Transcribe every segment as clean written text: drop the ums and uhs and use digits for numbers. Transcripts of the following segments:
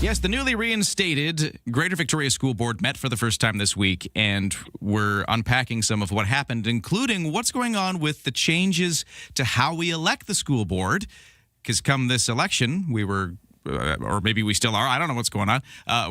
Yes, the newly reinstated Greater Victoria School Board met for the first time this week, and we're unpacking some of what happened, including what's going on with the changes to how we elect the school board. Because come this election, we were, or maybe we still are, I don't know what's going on,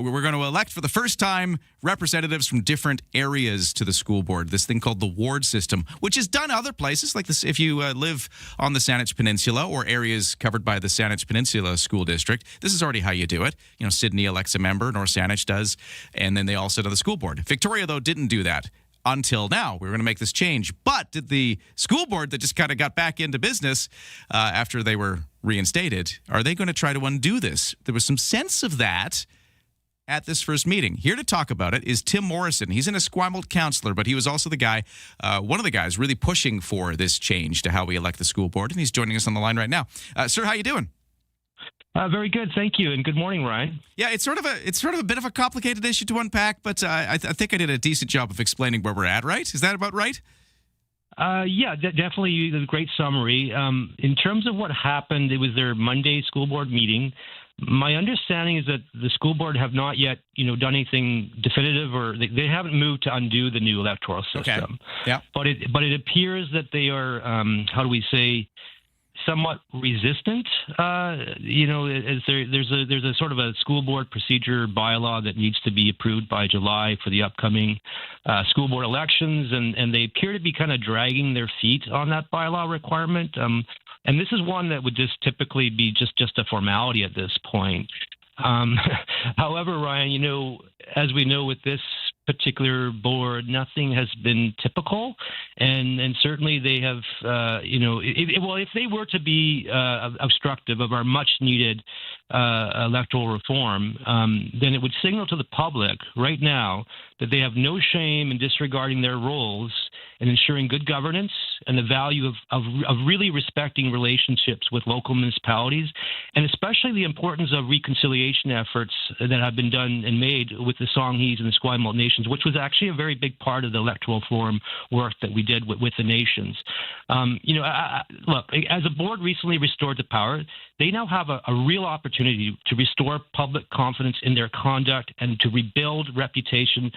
we're going to elect for the first time representatives from different areas to the school board, this thing called the ward system, which is done other places, like this. If you live on the Saanich Peninsula or areas covered by the Saanich Peninsula School District, this is already how you do it. You know, Sydney elects a member, North Saanich does, and then they all sit on the school board. Victoria, though, didn't do that. Until now, we were going to make this change. But did the school board that just kind of got back into business after they were reinstated, are they going to try to undo this? There was some sense of that at this first meeting. Here to talk about it is Tim Morrison. He's an Esquimalt Councillor, but he was also the guy, one of the guys really pushing for this change to how we elect the school board, and he's joining us on the line right now. Sir, how you doing? Very good, thank you, and good morning, Ryan. Yeah, it's sort of a bit of a complicated issue to unpack, but I think I did a decent job of explaining where we're at. Right? Is that about right? Yeah, definitely a great summary. In terms of what happened, it was their Monday school board meeting. My understanding is that the school board have not yet, done anything definitive, or they haven't moved to undo the new electoral system. Okay. Yeah. But it appears that they are, how do we say, somewhat resistant. There's a sort of a school board procedure bylaw that needs to be approved by July for the upcoming school board elections, and they appear to be kind of dragging their feet on that bylaw requirement. And this is one that would just typically be just a formality at this point. However, Ryan, as we know with this particular board, nothing has been typical, and certainly they have, if they were to be obstructive of our much-needed electoral reform, then it would signal to the public right now that they have no shame in disregarding their roles and ensuring good governance and the value of really respecting relationships with local municipalities, and especially the importance of reconciliation efforts that have been done and made with the Songhees and the Esquimalt nations, which was actually a very big part of the electoral reform work that we did with the nations. Look, as a board recently restored to power, they now have a real opportunity to restore public confidence in their conduct and to rebuild reputation,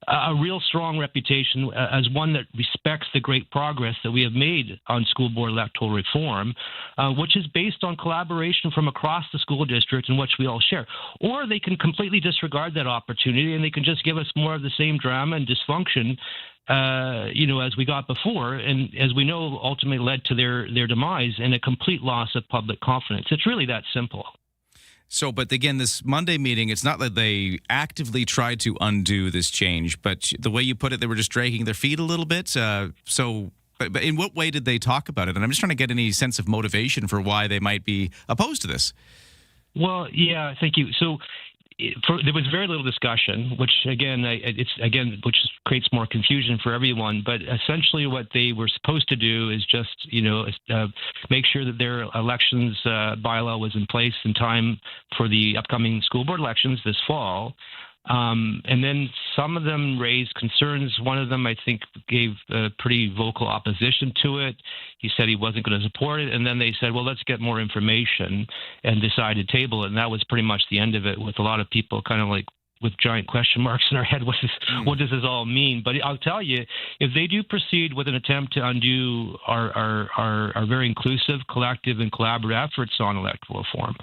a real strong reputation as one that respects the great progress that we have made on school board electoral reform, which is based on collaboration from across the school district in which we all share. Or they can completely disregard that opportunity and they can just give us more of the same drama and dysfunction as we got before, and as we know, ultimately led to their demise and a complete loss of public confidence. It's really that simple. So, but again, this Monday meeting, it's not that they actively tried to undo this change, but the way you put it, they were just dragging their feet a little bit. But in what way did they talk about it? And I'm just trying to get any sense of motivation for why they might be opposed to this. Well, yeah, thank you. So there was very little discussion, which which creates more confusion for everyone. But essentially, what they were supposed to do is just, make sure that their elections bylaw was in place in time for the upcoming school board elections this fall. And then some of them raised concerns. One of them, I think, gave a pretty vocal opposition to it. He said he wasn't going to support it. And then they said, well, let's get more information and decide to table it. And that was pretty much the end of it, with a lot of people kind of like with giant question marks in our head. What does this all mean? But I'll tell you, if they do proceed with an attempt to undo our very inclusive, collective, and collaborative efforts on electoral reform,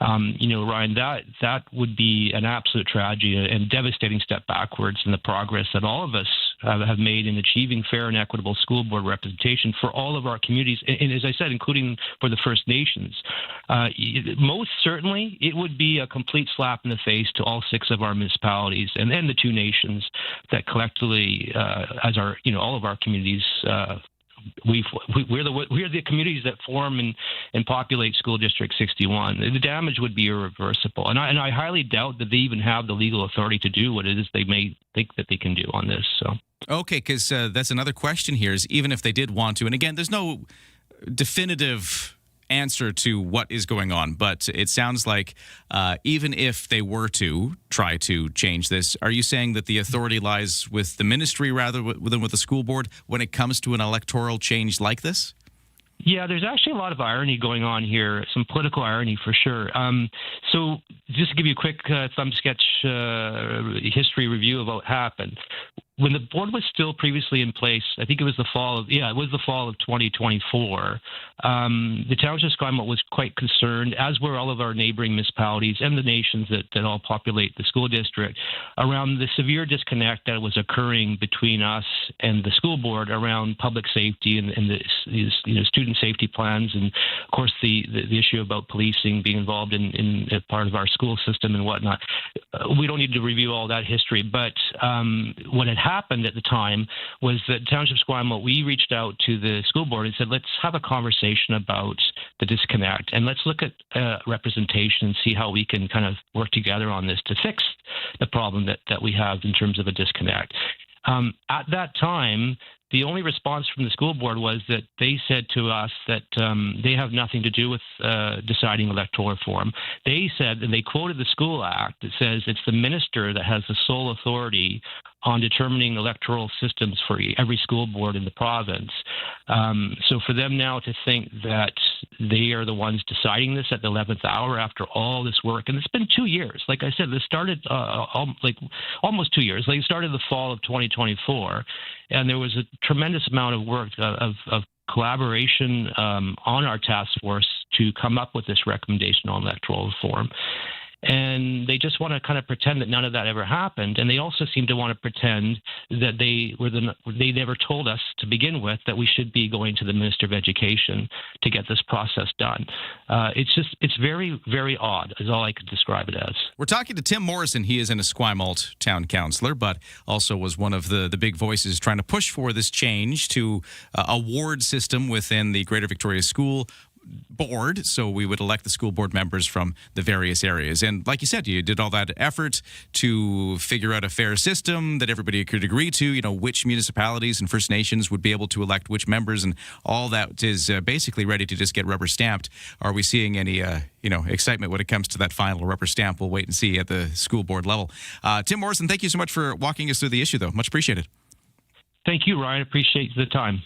Ryan, that would be an absolute tragedy and devastating step backwards in the progress that all of us have made in achieving fair and equitable school board representation for all of our communities, and as I said, including for the First Nations. Most certainly, it would be a complete slap in the face to all 6 of our municipalities and then the 2 nations that collectively, as our, all of our communities, we're the communities that form and populate School District 61. The damage would be irreversible, and I highly doubt that they even have the legal authority to do what it is they may think that they can do on this. So. Okay, because that's another question here, is even if they did want to, and again, there's no definitive answer to what is going on, but it sounds like even if they were to try to change this, are you saying that the authority lies with the ministry rather than with the school board when it comes to an electoral change like this? Yeah, there's actually a lot of irony going on here, some political irony for sure. So just to give you a quick thumb sketch history review of what happened. When the board was still previously in place, I think it was the fall of 2024. The township of Esquimalt was quite concerned, as were all of our neighboring municipalities and the nations that all populate the school district, around the severe disconnect that was occurring between us and the school board around public safety and the student safety plans, and of course the issue about policing being involved in part of our school system and whatnot. We don't need to review all that history, but what had happened at the time was that Township of Esquimalt, we reached out to the school board and said, let's have a conversation about the disconnect and let's look at representation and see how we can kind of work together on this to fix the problem that we have in terms of a disconnect. At that time, the only response from the school board was that they said to us that they have nothing to do with deciding electoral reform. They said, and they quoted the School Act, that says it's the minister that has the sole authority on determining electoral systems for every school board in the province. So for them now to think that they are the ones deciding this at the 11th hour after all this work, and it's been 2 years. Like I said, this started almost 2 years. Like it started the fall of 2024, and there was a tremendous amount of work of collaboration on our task force to come up with this recommendation on electoral reform. And they just want to kind of pretend that none of that ever happened. And they also seem to want to pretend that they never told us to begin with that we should be going to the Minister of Education to get this process done. It's very, very odd, is all I could describe it as. We're talking to Tim Morrison. He is an Esquimalt town councillor, but also was one of the big voices trying to push for this change to a ward system within the Greater Victoria School Board, so we would elect the school board members from the various areas. And like you said, you did all that effort to figure out a fair system that everybody could agree to, which municipalities and First Nations would be able to elect which members, and all that is basically ready to just get rubber stamped. Are we seeing any excitement when it comes to that final rubber stamp? We'll wait and see at the school board level. Tim Morrison, thank you so much for walking us through the issue, though. Much appreciated. Thank you, Ryan. Appreciate the time.